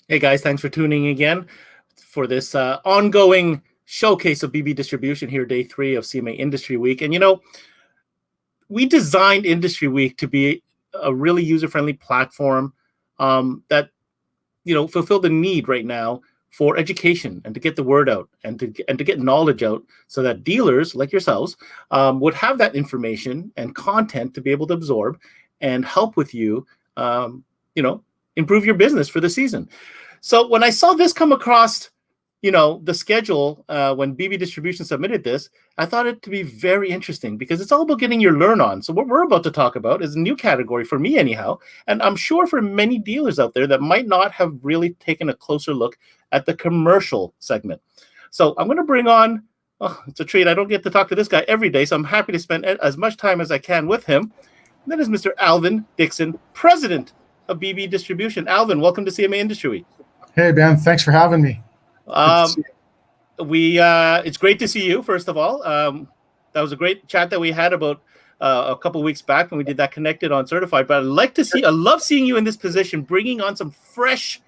Hey guys, thanks for tuning in again for this ongoing showcase of BB distribution here, day 3 of CMA Industry Week. And we designed Industry Week to be a really user-friendly platform that fulfill the need right now for education and to get the word out and to get knowledge out, so that dealers like yourselves would have that information and content to be able to absorb and help with you, improve your business for the season. So when I saw this come across, the schedule when BB Distribution submitted this, I thought it to be very interesting because it's all about getting your learn on. So what we're about to talk about is a new category for me anyhow, and I'm sure for many dealers out there that might not have really taken a closer look at the commercial segment. So I'm going to bring on, it's a treat. I don't get to talk to this guy every day, so I'm happy to spend as much time as I can with him. And that is Mr. Alvin Dixon, President of BB Distribution. Alvin, welcome to CMA Industry Week. Hey, Ben, thanks for having me. It's great to see you, first of all. That was a great chat that we had about a couple of weeks back when we did that Connected on Certified. But I love seeing you in this position, bringing on some fresh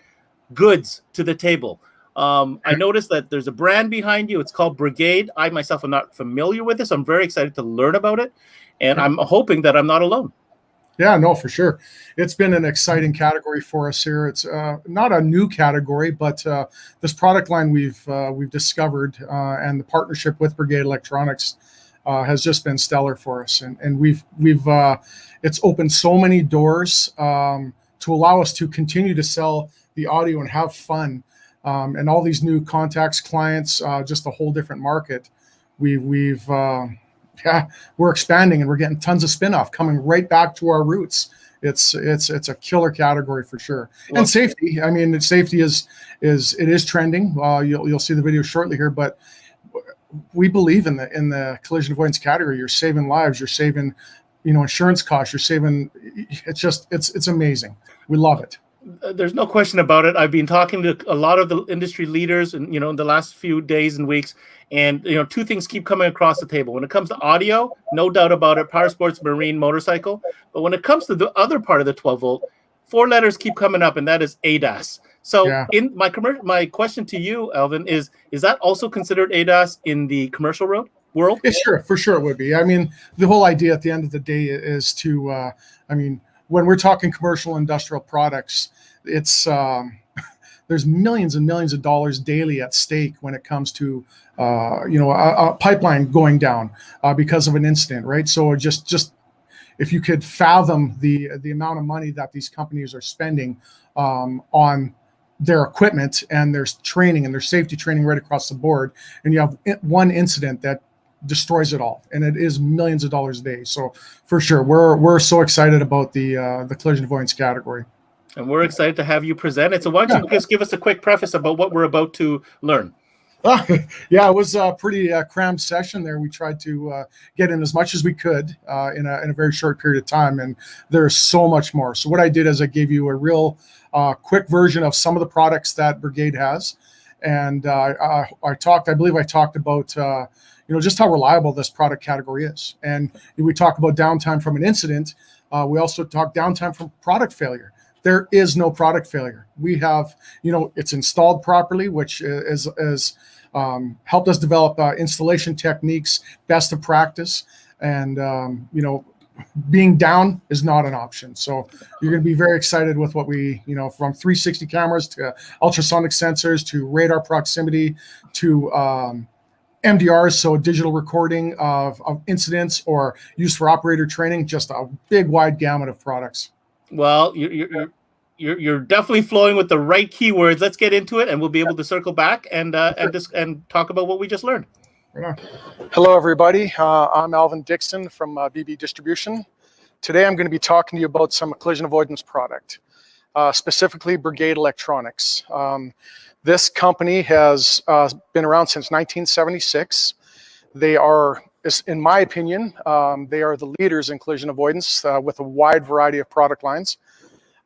goods to the table. I noticed that there's a brand behind you. It's called Brigade. I myself am not familiar with this. I'm very excited to learn about it, and I'm hoping that I'm not alone. Yeah, no, for sure. It's been an exciting category for us here. It's not a new category, but this product line we've discovered and the partnership with Brigade Electronics has just been stellar for us, and we've it's opened so many doors to allow us to continue to sell the audio and have fun, and all these new contacts, clients, just a whole different market. We're expanding and we're getting tons of spin-off coming right back to our roots. It's a killer category for sure. And safety, I mean, safety is trending. You'll see the video shortly here, but we believe in the collision avoidance category. You're saving lives, you're saving, insurance costs, you're saving. It's amazing. We love it. There's no question about it. I've been talking to a lot of the industry leaders, and in the last few days and weeks, and two things keep coming across the table. When it comes to audio, no doubt about it, power sports, marine, motorcycle. But when it comes to the other part of the 12-volt, 4 letters keep coming up, and that is ADAS. So in my question to you, Alvin, is that also considered ADAS in the commercial world? Yeah, sure, for sure it would be. I mean, the whole idea at the end of the day is to, when we're talking commercial industrial products, it's there's millions and millions of dollars daily at stake when it comes to a pipeline going down because of an incident, right? So just if you could fathom the amount of money that these companies are spending on their equipment and their training and their safety training right across the board, and you have one incident that destroys it all, and it is millions of dollars a day. So for sure, we're so excited about the collision avoidance category, and we're excited to have you present it. So why don't you just give us a quick preface about what we're about to learn? Yeah, it was a pretty crammed session there. We tried to get in as much as we could in a very short period of time, and there's so much more. So what I did is I gave you a real quick version of some of the products that Brigade has, and I believe I talked about just how reliable this product category is. And we talk about downtime from an incident. We also talk downtime from product failure. There is no product failure. We have, it's installed properly, which is helped us develop installation techniques, best of practice. And, being down is not an option. So you're going to be very excited with what we, from 360 cameras to ultrasonic sensors to radar proximity to MDRs, so digital recording of incidents or used for operator training, just a big wide gamut of products. Well, you're definitely flowing with the right keywords. Let's get into it, and we'll be able to circle back and talk about what we just learned. Hello, everybody. I'm Alvin Dixon from BB Distribution. Today, I'm going to be talking to you about some collision avoidance product, specifically Brigade Electronics. This company has been around since 1976. They are, in my opinion, they are the leaders in collision avoidance with a wide variety of product lines.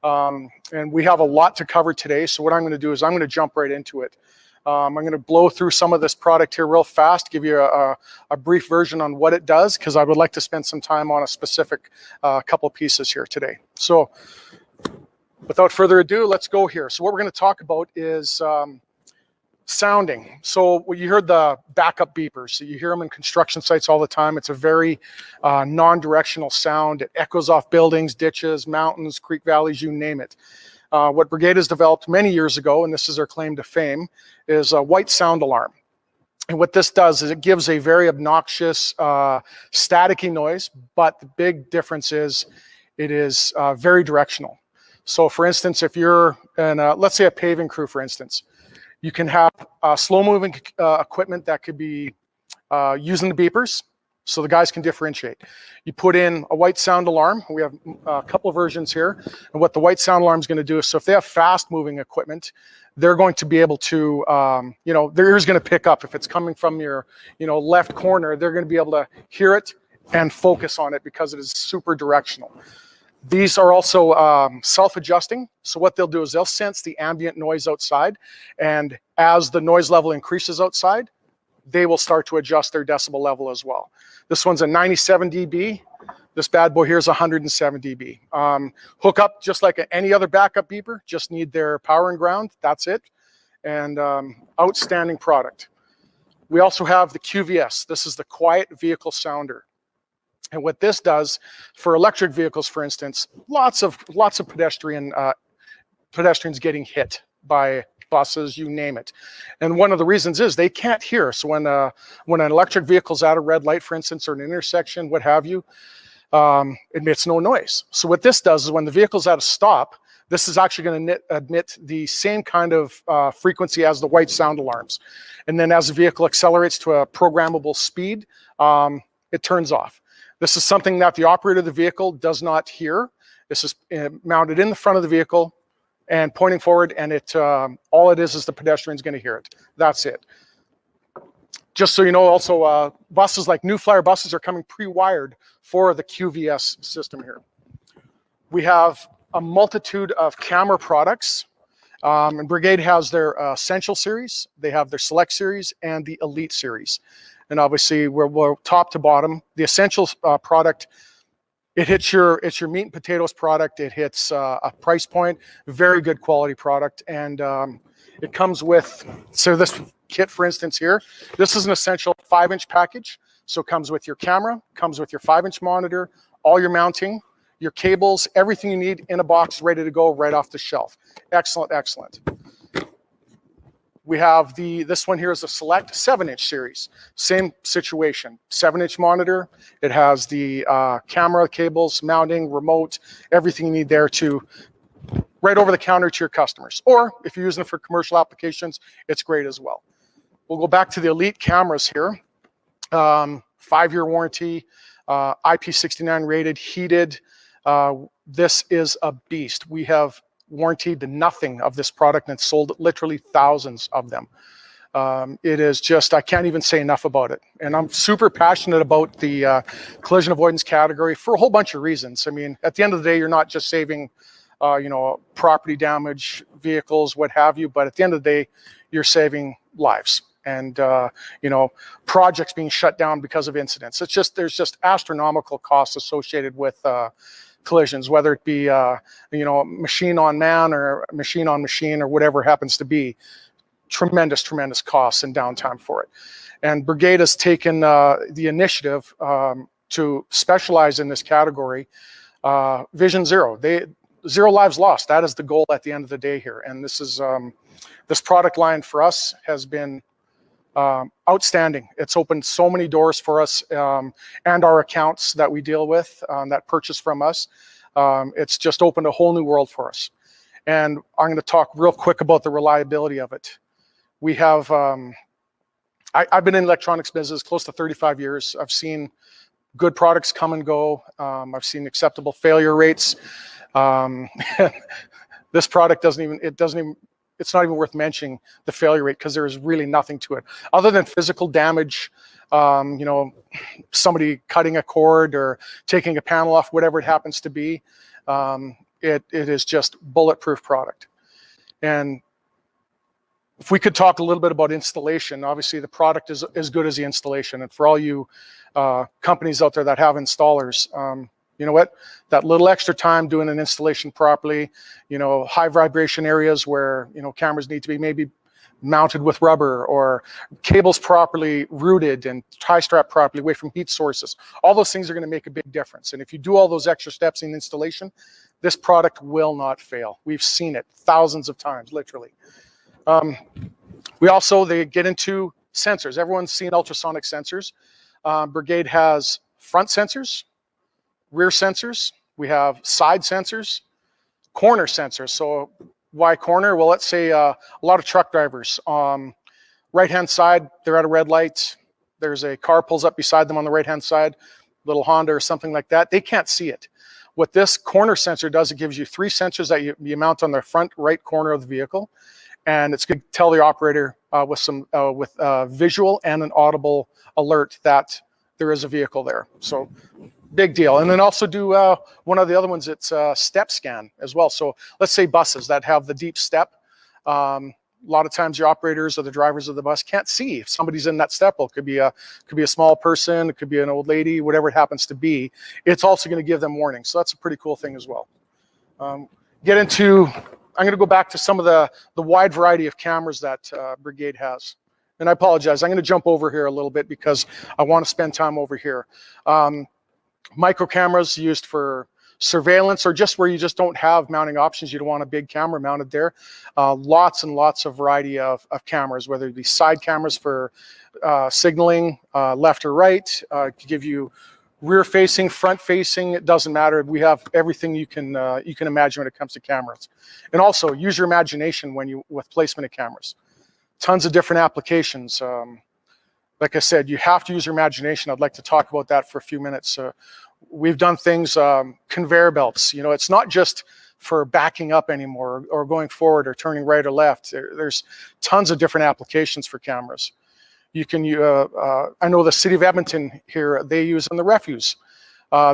And we have a lot to cover today. So what I'm going to do is I'm going to jump right into it. I'm going to blow through some of this product here real fast, give you a brief version on what it does, because I would like to spend some time on a specific couple pieces here today. So without further ado, let's go here. So what we're going to talk about is sounding. So you heard the backup beepers. So you hear them in construction sites all the time. It's a very non-directional sound. It echoes off buildings, ditches, mountains, creek valleys, you name it. What Brigade has developed many years ago, and this is their claim to fame, is a white sound alarm. And what this does is it gives a very obnoxious, staticky noise, but the big difference is it is very directional. So for instance, if you're in, let's say a paving crew, for instance, you can have slow-moving equipment that could be using the beepers, so the guys can differentiate. You put in a white sound alarm. We have a couple of versions here. And what the white sound alarm is going to do is, so if they have fast-moving equipment, they're going to be able to, their ear's going to pick up. If it's coming from your, left corner, they're going to be able to hear it and focus on it because it is super directional. These are also self-adjusting. So what they'll do is they'll sense the ambient noise outside, and as the noise level increases outside, they will start to adjust their decibel level as well. This one's a 97 dB. This bad boy here is 107 dB. Hook up just like any other backup beeper, just need their power and ground, that's it. And outstanding product. We also have the QVS. This is the Quiet Vehicle Sounder. And what this does for electric vehicles, for instance, lots of pedestrians getting hit by buses, you name it. And one of the reasons is they can't hear. So when an electric vehicle's at a red light, for instance, or an intersection, what have you, it emits no noise. So what this does is when the vehicle's at a stop, this is actually going to emit the same kind of frequency as the white sound alarms. And then as the vehicle accelerates to a programmable speed, it turns off. This is something that the operator of the vehicle does not hear. This is mounted in the front of the vehicle and pointing forward, and all it is the pedestrian's going to hear it. That's it. Just so you know, also buses like New Flyer buses are coming pre-wired for the QVS system here. We have a multitude of camera products, and Brigade has their Essential series, they have their Select series, and the Elite series. And obviously, we're top to bottom. The Essentials product, it's your meat and potatoes product. It hits a price point, very good quality product, and it comes with, so this kit, for instance, here, this is an Essential 5-inch package. So it comes with your camera, comes with your 5-inch monitor, all your mounting, your cables, everything you need in a box, ready to go right off the shelf. Excellent, excellent. We have this one here is a Select 7-inch series. Same situation, 7-inch monitor. It has the camera, cables, mounting, remote, everything you need there to right over the counter to your customers. Or if you're using it for commercial applications, it's great as well. We'll go back to the Elite cameras here. 5-year warranty, IP69 rated, heated. This is a beast. We have warranted nothing of this product and sold literally thousands of them. It is just, I can't even say enough about it. And I'm super passionate about the collision avoidance category for a whole bunch of reasons. I mean, at the end of the day, you're not just saving, property damage, vehicles, what have you, but at the end of the day, you're saving lives. And, projects being shut down because of incidents. There's just astronomical costs associated with collisions, whether it be machine on man or machine on machine or whatever happens to be. Tremendous costs and downtime for it. And Brigade has taken the initiative to specialize in this category. Vision Zero, zero lives lost. That is the goal at the end of the day here. And this is this product line for us has been outstanding. It's opened so many doors for us and our accounts that we deal with that purchase from us. It's just opened a whole new world for us. And I'm going to talk real quick about the reliability of it. We have, I've been in electronics business close to 35 years. I've seen good products come and go. I've seen acceptable failure rates. This product it's not even worth mentioning the failure rate because there is really nothing to it other than physical damage, somebody cutting a cord or taking a panel off, whatever it happens to be. It is just bulletproof product. And if we could talk a little bit about installation, obviously the product is as good as the installation. And for all you companies out there that have installers, you know what, that little extra time doing an installation properly, you know, high vibration areas where, you know, cameras need to be maybe mounted with rubber, or cables properly routed and tie strap properly away from heat sources. All those things are going to make a big difference. And if you do all those extra steps in installation, this product will not fail. We've seen it thousands of times, literally. They get into sensors. Everyone's seen ultrasonic sensors. Brigade has front sensors, rear sensors. We have side sensors, corner sensors. So why corner? Well, let's say a lot of truck drivers, right-hand side, they're at a red light. There's a car pulls up beside them on the right-hand side, little Honda or something like that. They can't see it. What this corner sensor does, it gives you 3 sensors that you mount on the front right corner of the vehicle, and it's going to tell the operator with visual and an audible alert that there is a vehicle there. So big deal. And then also do one of the other ones, it's step scan as well. So let's say buses that have the deep step. A lot of times your operators or the drivers of the bus can't see if somebody's in that step. Well, it could be a small person, it could be an old lady, whatever it happens to be. It's also going to give them warning. So that's a pretty cool thing as well. I'm going to go back to some of the wide variety of cameras that Brigade has. And I apologize, I'm going to jump over here a little bit because I want to spend time over here. Micro cameras used for surveillance, or just where you just don't have mounting options. You don't want a big camera mounted there. Lots and lots of variety of cameras, whether it be side cameras for signaling, left or right, to give you rear facing, front facing, it doesn't matter. We have everything you can imagine when it comes to cameras. And also use your imagination with placement of cameras. Tons of different applications. Like I said, you have to use your imagination. I'd like to talk about that for a few minutes. We've done things, conveyor belts. You know, it's not just for backing up anymore or going forward or turning right or left. There's tons of different applications for cameras. You can, I know the city of Edmonton here, they use in the refuse.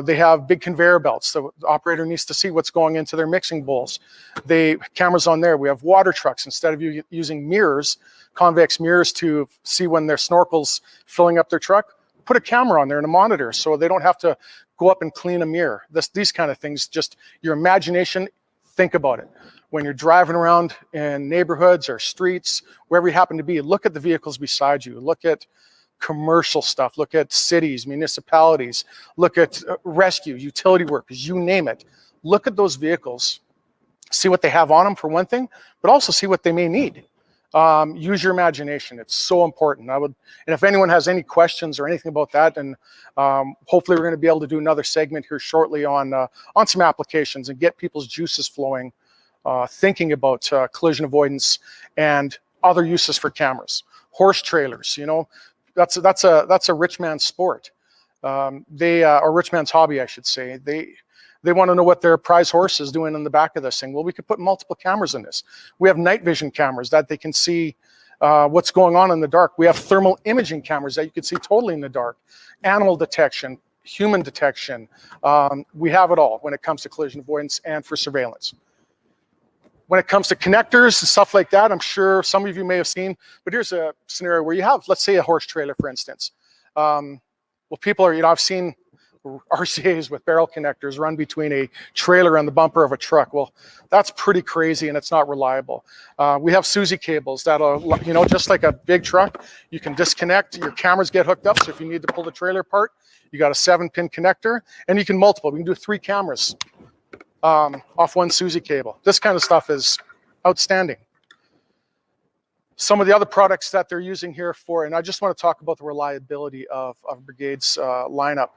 They have big conveyor belts. The operator needs to see what's going into their mixing bowls. Cameras on there. We have water trucks. Instead of using mirrors, convex mirrors to see when their snorkel's filling up their truck, put a camera on there and a monitor so they don't have to go up and clean a mirror. These kind of things, just your imagination, think about it. When you're driving around in neighborhoods or streets, wherever you happen to be, look at the vehicles beside you. Look at commercial stuff. Look at cities, municipalities. Look at rescue, utility workers, you name it. Look at those vehicles. See what they have on them for one thing, but also see what they may need. Use your imagination. It's so important. And if anyone has any questions or anything about that, and hopefully we're going to be able to do another segment here shortly on some applications and get people's juices flowing, thinking about collision avoidance and other uses for cameras. Horse trailers, you know, that's a rich man's sport. Or rich man's hobby, I should say. They want to know what their prize horse is doing in the back of this thing. Well, we could put multiple cameras in this. We have night vision cameras that they can see what's going on in the dark. We have thermal imaging cameras that you can see totally in the dark. Animal detection, human detection. We have it all when it comes to collision avoidance and for surveillance. When it comes to connectors and stuff like that, I'm sure some of you may have seen, but here's a scenario where you have, let's say, a horse trailer, for instance. Well, people are, I've seen RCAs with barrel connectors run between a trailer and the bumper of a truck. Well, that's pretty crazy and it's not reliable. We have Susie cables that'll, just like a big truck, you can disconnect, your cameras get hooked up. So if you need to pull the trailer apart, you got a 7-pin connector, and you can multiple. We can do 3 cameras off one Susie cable. This kind of stuff is outstanding. Some of the other products that they're using here for, and I just want to talk about the reliability of Brigade's lineup.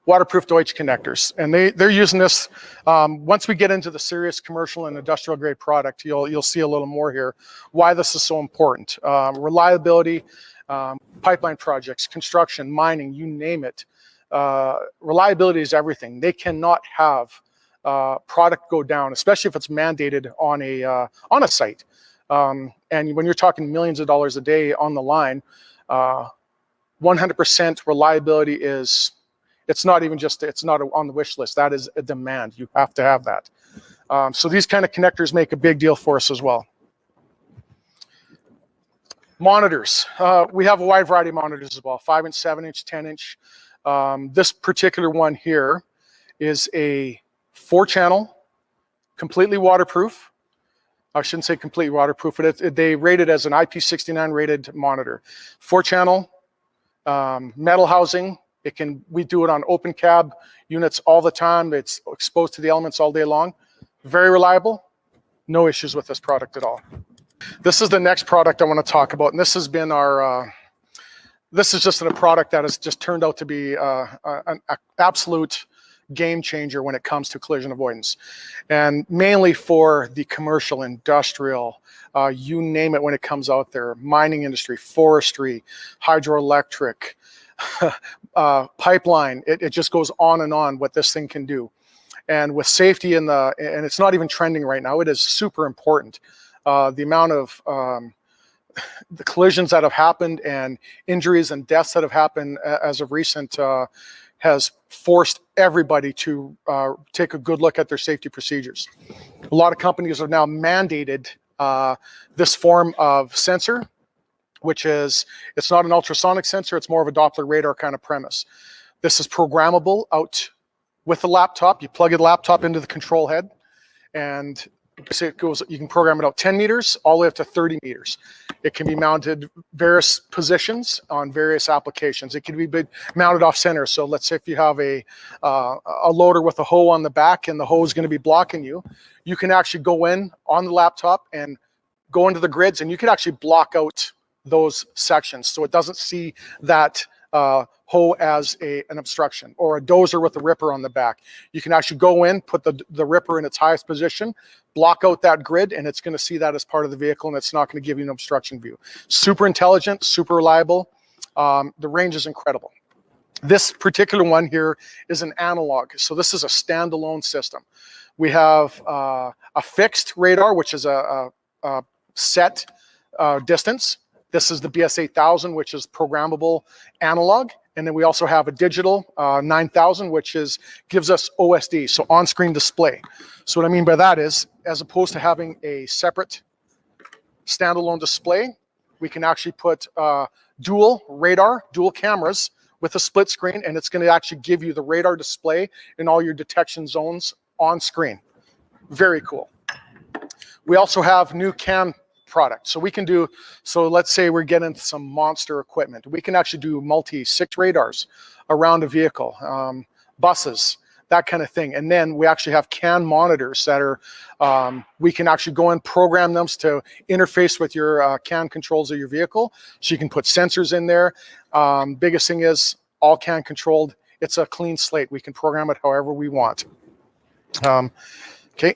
Waterproof Deutsch connectors, and they're using this. Once we get into the serious commercial and industrial grade product, you'll see a little more here why this is so important. Reliability, pipeline projects, construction, mining, you name it. Reliability is everything. They cannot have product go down, especially if it's mandated on a site. And when you're talking millions of dollars a day on the line, 100% reliability is, it's not on the wish list. That is a demand. You have to have that. So these kind of connectors make a big deal for us as well. Monitors. We have a wide variety of monitors as well, 5-inch, 7-inch, 10-inch. This particular one here is a 4-channel, completely waterproof. I shouldn't say completely waterproof, but they rate it as an IP69 rated monitor. 4-channel, metal housing. We do it on open cab units all the time. It's exposed to the elements all day long. Very reliable. No issues with this product at all. This is the next product I want to talk about, and this has been our. This is just a product that has just turned out to be an absolute game changer when it comes to collision avoidance, and mainly for the commercial, industrial, you name it when it comes out there, mining industry, forestry, hydroelectric, pipeline. It just goes on and on what this thing can do. And with safety and it's not even trending right now, it is super important. The amount of the collisions that have happened and injuries and deaths that have happened as of recent has forced everybody to take a good look at their safety procedures. A lot of companies have now mandated this form of sensor, which is, it's not an ultrasonic sensor, it's more of a Doppler radar kind of premise. This is programmable out with the laptop. You plug a laptop into the control head, and it goes, you can program it out 10 meters all the way up to 30 meters. It can be mounted various positions on various applications. It can be mounted off center. So let's say if you have a loader with a hoe on the back and the hoe is going to be blocking you, you can actually go in on the laptop and go into the grids, and you can actually block out those sections so it doesn't see that hoe as an obstruction, or a dozer with a ripper on the back. You can actually go in, put the ripper in its highest position, block out that grid, and it's going to see that as part of the vehicle, and it's not going to give you an obstruction view. Super intelligent, super reliable. The range is incredible. This particular one here is an analog, so this is a standalone system. We have a fixed radar, which is a set distance. This is the BS8000, which is programmable analog. And then we also have a digital 9000, which gives us OSD, so on-screen display. So what I mean by that is, as opposed to having a separate standalone display, we can actually put dual radar, dual cameras with a split screen, and it's going to actually give you the radar display in all your detection zones on screen. Very cool. We also have new CAN product. So we can do, so let's say we're getting some monster equipment. We can actually do multi-6 radars around a vehicle, buses, that kind of thing. And then we actually have CAN monitors that are, we can actually go and program them to interface with your CAN controls of your vehicle. So you can put sensors in there. Biggest thing is all CAN controlled. It's a clean slate. We can program it however we want. Okay.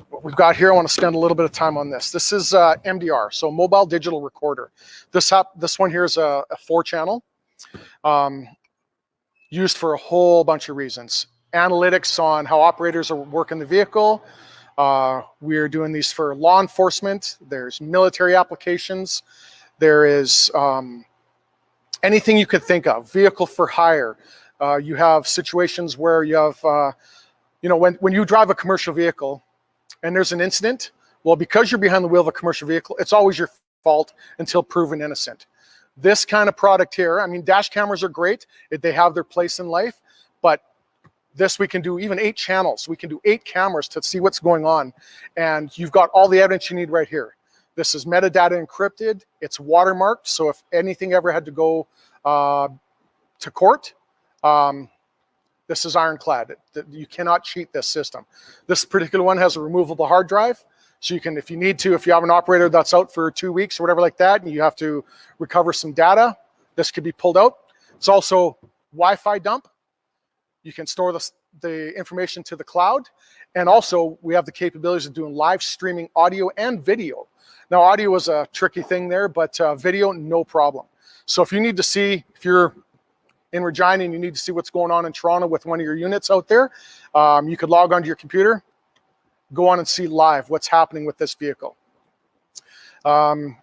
What we've got here, I want to spend a little bit of time on this. This is MDR, so mobile digital recorder. This one here is a 4-channel, used for a whole bunch of reasons. Analytics on how operators are working the vehicle. We're doing these for law enforcement. There's military applications. There is anything you could think of. Vehicle for hire. You have situations where you have, you know, when you drive a commercial vehicle, and there's an incident, well, because you're behind the wheel of a commercial vehicle, it's always your fault until proven innocent. This kind of product here, I mean, dash cameras are great. They have their place in life, but this we can do even 8 channels. We can do 8 cameras to see what's going on, and you've got all the evidence you need right here. This is metadata encrypted. It's watermarked, so if anything ever had to go to court, this is ironclad. You cannot cheat this system. This particular one has a removable hard drive. So you can, if you need to, if you have an operator that's out for 2 weeks or whatever like that, and you have to recover some data, this could be pulled out. It's also Wi-Fi dump. You can store the information to the cloud. And also we have the capabilities of doing live streaming audio and video. Now audio is a tricky thing there, but video, no problem. So if you need to see, if you're in Regina and you need to see what's going on in Toronto with one of your units out there, you could log onto your computer, go on and see live what's happening with this vehicle. Also,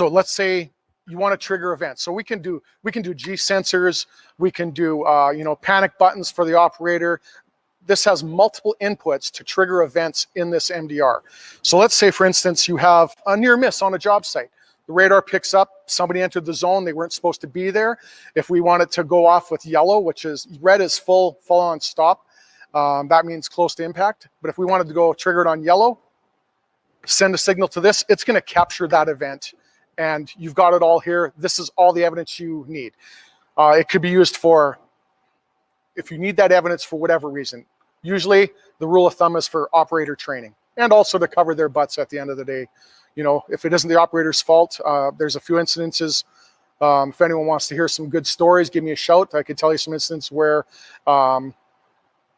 let's say you want to trigger events. So we can do G sensors, we can do you know, panic buttons for the operator. This has multiple inputs to trigger events in this MDR. So let's say, for instance, you have a near miss on a job site. the radar picks up somebody entered the zone, they weren't supposed to be there. If we want it to go off with yellow, which is red is full on stop, that means close to impact. But if we wanted to go triggered on yellow, send a signal to this, it's going to capture that event, and you've got it all here. This is all the evidence you need. It could be used for, if you need that evidence for whatever reason. Usually the rule of thumb is for operator training, and also to cover their butts at the end of the day. You know, if it isn't the operator's fault, there's a few incidences. If anyone wants to hear some good stories, give me a shout. I could tell you some incidents where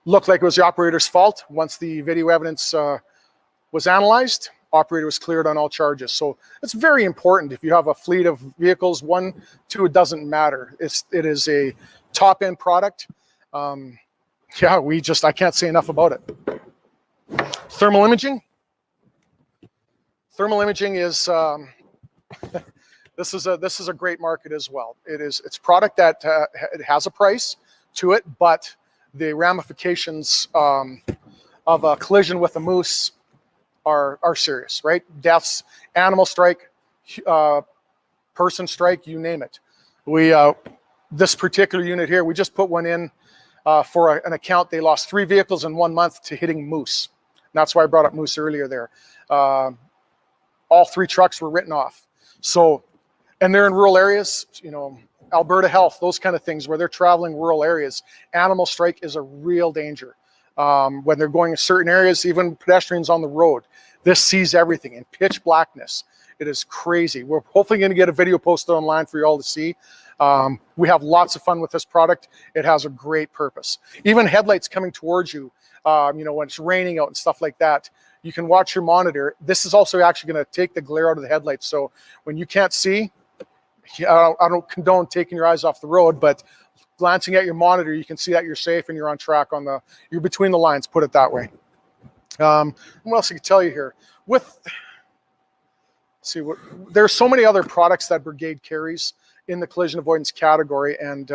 looked like it was the operator's fault. Once the video evidence was analyzed, operator was cleared on all charges. So it's very important. If you have a fleet of vehicles, 1, 2, it doesn't matter. It is a top end product. Yeah, I can't say enough about it. Thermal imaging. Thermal imaging is this is a great market as well. It's a product that it has a price to it, but the ramifications of a collision with a moose are serious, right? Deaths, animal strike, person strike, you name it. This particular unit here, we just put one in for an account. They lost 3 vehicles in 1 month to hitting moose. And that's why I brought up moose earlier there. All 3 trucks were written off. So, and they're in rural areas, you know, Alberta Health, those kind of things where they're traveling rural areas. Animal strike is a real danger. When they're going in certain areas, even pedestrians on the road, this sees everything in pitch blackness. It is crazy. We're hopefully going to get a video posted online for you all to see. We have lots of fun with this product. It has a great purpose. Even headlights coming towards you, you know, when it's raining out and stuff like that, you can watch your monitor. This is also actually going to take the glare out of the headlights. So when you can't see, I don't condone taking your eyes off the road, but glancing at your monitor, you can see that you're safe and you're on track you're between the lines, put it that way. What else I can tell you here? There's so many other products that Brigade carries in the collision avoidance category, and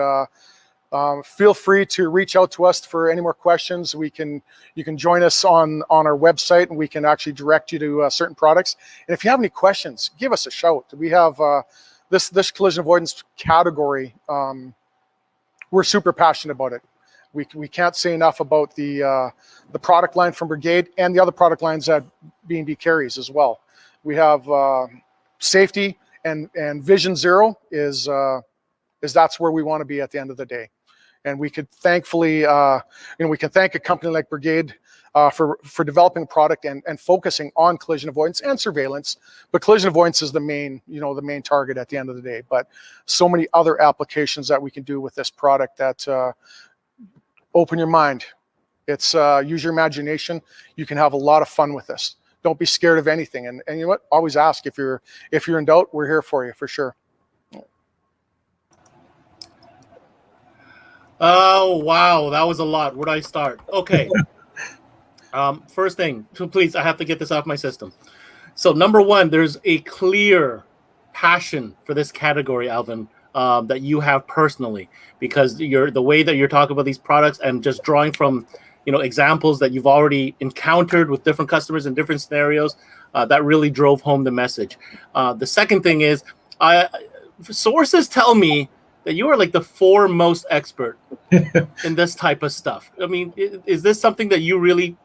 feel free to reach out to us for any more questions. You can join us on our website, and we can actually direct you to certain products. And if you have any questions, give us a shout. We have this collision avoidance category. We're super passionate about it. We can't say enough about the product line from Brigade and the other product lines that B&B carries as well. We have safety and Vision Zero is that's where we want to be at the end of the day. And we could thankfully, we can thank a company like Brigade for developing a product and focusing on collision avoidance and surveillance. But collision avoidance is the main target at the end of the day. But so many other applications that we can do with this product that open your mind. It's use your imagination. You can have a lot of fun with this. Don't be scared of anything. And you know what? Always ask if you're in doubt. We're here for you for sure. Oh, wow. That was a lot. Where do I start? Okay. First thing, please, I have to get this off my system. So number one, there's a clear passion for this category, Alvin, that you have personally, because the way that you're talking about these products and just drawing from, examples that you've already encountered with different customers in different scenarios, that really drove home the message. The second thing is, sources tell me that you are like the foremost expert in this type of stuff. I mean, is this something that you really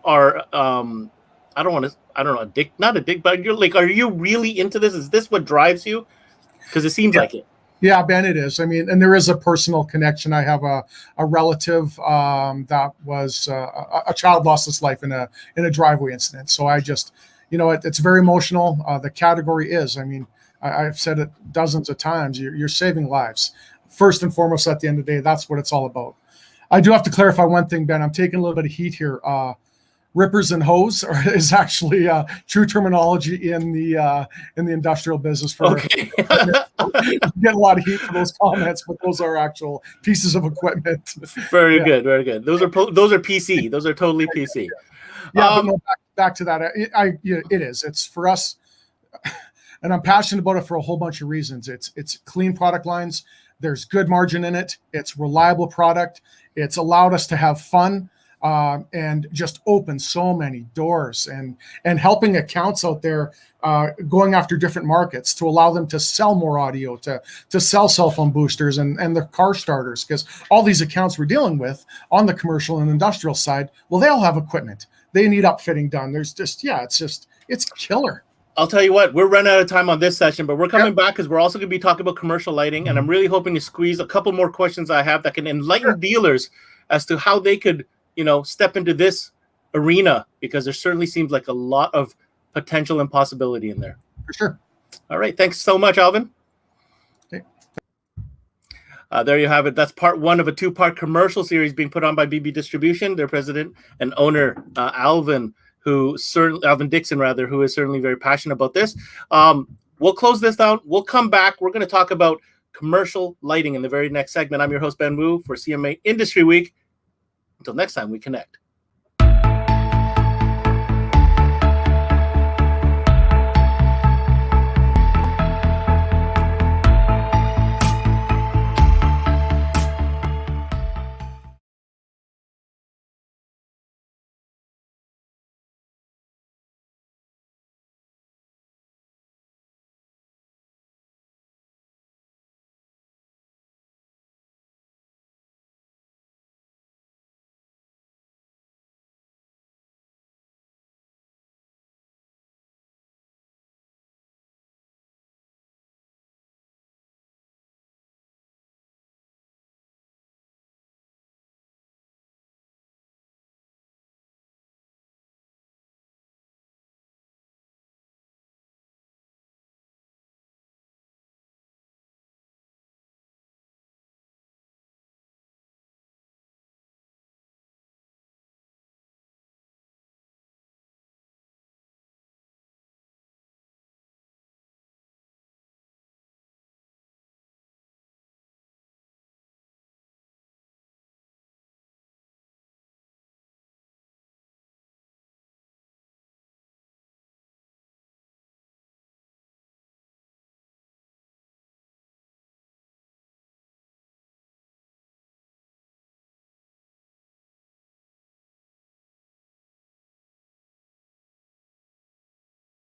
are, not addict, but you're like, are you really into this? Is this what drives you? Because it seems like it. Yeah, Ben, it is. I mean, and there is a personal connection. I have a relative that was a child lost his life in a driveway incident. So I just, it's very emotional. The category is, I mean, I've said it dozens of times, you're saving lives. First and foremost, at the end of the day, that's what it's all about. I do have to clarify one thing, Ben. I'm taking a little bit of heat here. Rippers and hose is actually true terminology in the industrial business. For okay. Get a lot of heat for those comments, but those are actual pieces of equipment. Very good, very good. Those are PC. Those are totally PC. Yeah, but no, back to that. It is. It's for us, and I'm passionate about it for a whole bunch of reasons. It's clean product lines. There's good margin in it. It's reliable product. It's allowed us to have fun. and just open so many doors and helping accounts out there going after different markets to allow them to sell more audio, to sell cell phone boosters and the car starters, because all these accounts we're dealing with on the commercial and industrial side, well, they all have equipment. They need upfitting done. There's just, it's killer. I'll tell you what, we're running out of time on this session, but we're coming back because we're also going to be talking about commercial lighting. And I'm really hoping to squeeze a couple more questions I have that can enlighten dealers as to how they could, step into this arena, because there certainly seems like a lot of potential and possibility in there. For sure. All right. Thanks so much, Alvin. Okay. There you have it. That's part one of a two-part commercial series being put on by BB Distribution. Their president and owner, Alvin Dixon, who is certainly very passionate about this. We'll close this down. We'll come back. We're going to talk about commercial lighting in the very next segment. I'm your host, Ben Wu, for CMA Industry Week. Until next time we connect.